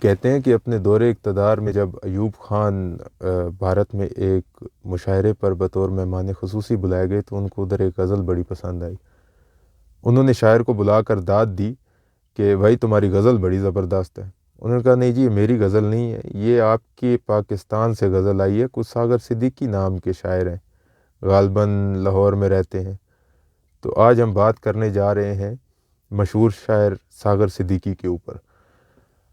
کہتے ہیں کہ اپنے دور اقتدار میں جب ایوب خان بھارت میں ایک مشاعرے پر بطور مہمان خصوصی بلائے گئے تو ان کو ادھر ایک غزل بڑی پسند آئی۔ انہوں نے شاعر کو بلا کر داد دی کہ بھائی تمہاری غزل بڑی زبردست ہے۔ انہوں نے کہا نہیں جی یہ میری غزل نہیں ہے، یہ آپ کے پاکستان سے غزل آئی ہے، کچھ ساگر صدیقی نام کے شاعر ہیں، غالباً لاہور میں رہتے ہیں۔ تو آج ہم بات کرنے جا رہے ہیں مشہور شاعر ساگر صدیقی کے اوپر۔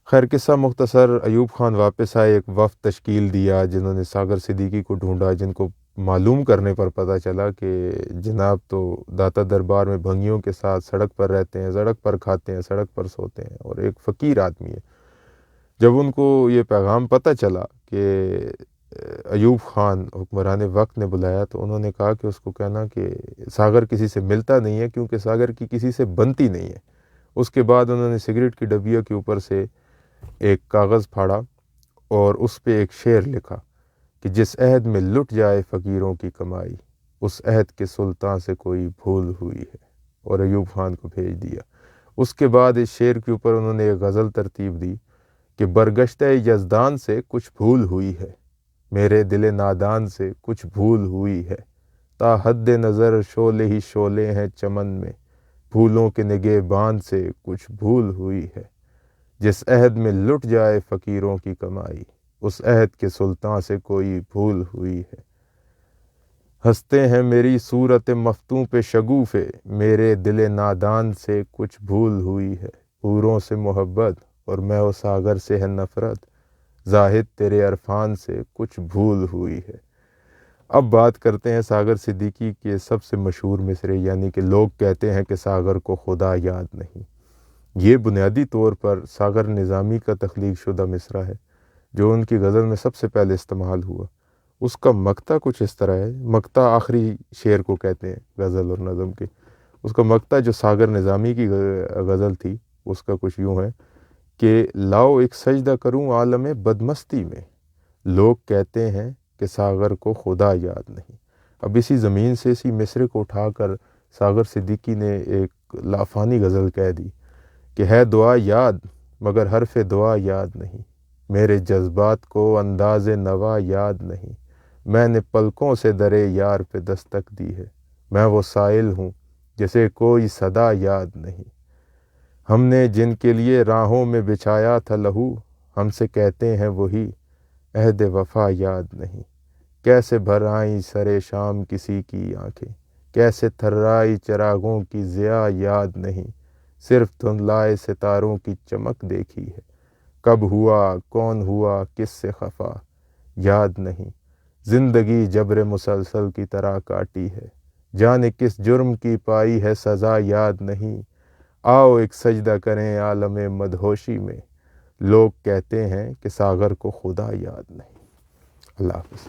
خیر قصہ مختصر، ایوب خان واپس آئے، ایک وفد تشکیل دیا جنہوں نے ساگر صدیقی کو ڈھونڈا، جن کو معلوم کرنے پر پتہ چلا کہ جناب تو داتا دربار میں بھنگیوں کے ساتھ سڑک پر رہتے ہیں، سڑک پر کھاتے ہیں، سڑک پر سوتے ہیں اور ایک فقیر آدمی ہے۔ جب ان کو یہ پیغام پتہ چلا کہ ایوب خان حکمران وقت نے بلایا تو انہوں نے کہا کہ اس کو کہنا کہ ساگر کسی سے ملتا نہیں ہے کیونکہ ساگر کی کسی سے بنتی نہیں ہے۔ اس کے بعد انہوں نے سگریٹ کی ڈبیوں کے اوپر سے ایک کاغذ پھاڑا اور اس پہ ایک شعر لکھا کہ جس عہد میں لٹ جائے فقیروں کی کمائی، اس عہد کے سلطان سے کوئی بھول ہوئی ہے، اور ایوب خان کو بھیج دیا۔ اس کے بعد اس شعر کے اوپر انہوں نے ایک غزل ترتیب دی کہ برگشتہ یزدان سے کچھ بھول ہوئی ہے، میرے دل نادان سے کچھ بھول ہوئی ہے، تا حد نظر شعلے ہی شعلے ہیں چمن میں، پھولوں کے نگہبان سے کچھ بھول ہوئی ہے، جس عہد میں لٹ جائے فقیروں کی کمائی، اس عہد کے سلطان سے کوئی بھول ہوئی ہے۔ ہنستے ہیں میری صورت مفتوں پہ شگوفے، میرے دل نادان سے کچھ بھول ہوئی ہے، حوروں سے محبت اور میں و ساگر سے ہے نفرت، زاہد تیرے عرفان سے کچھ بھول ہوئی ہے۔ اب بات کرتے ہیں ساگر صدیقی کے سب سے مشہور مصرے، یعنی کہ لوگ کہتے ہیں کہ ساگر کو خدا یاد نہیں۔ یہ بنیادی طور پر ساگر نظامی کا تخلیق شدہ مصرع ہے جو ان کی غزل میں سب سے پہلے استعمال ہوا۔ اس کا مقطع کچھ اس طرح ہے، مقطع آخری شعر کو کہتے ہیں غزل اور نظم کے۔ اس کا مقطع جو ساگر نظامی کی غزل تھی اس کا کچھ یوں ہے کہ لاؤ ایک سجدہ کروں عالم بدمستی میں، لوگ کہتے ہیں کہ ساگر کو خدا یاد نہیں۔ اب اسی زمین سے اسی مصرے کو اٹھا کر ساگر صدیقی نے ایک لافانی غزل کہہ دی کہ ہے دعا یاد مگر حرف دعا یاد نہیں، میرے جذبات کو انداز نوا یاد نہیں، میں نے پلکوں سے درے یار پہ دستک دی ہے، میں وہ سائل ہوں جسے کوئی صدا یاد نہیں، ہم نے جن کے لیے راہوں میں بچھایا تھا لہو، ہم سے کہتے ہیں وہی عہد وفا یاد نہیں، کیسے بھر آئیں سرے شام کسی کی آنکھیں، کیسے تھرائی چراغوں کی ضیاء یاد نہیں، صرف دھندلائے ستاروں کی چمک دیکھی ہے، کب ہوا کون ہوا کس سے خفا یاد نہیں، زندگی جبر مسلسل کی طرح کاٹی ہے، جانے کس جرم کی پائی ہے سزا یاد نہیں، آؤ ایک سجدہ کریں عالم مدہوشی میں، لوگ کہتے ہیں کہ ساگر کو خدا یاد نہیں۔ اللہ حافظ۔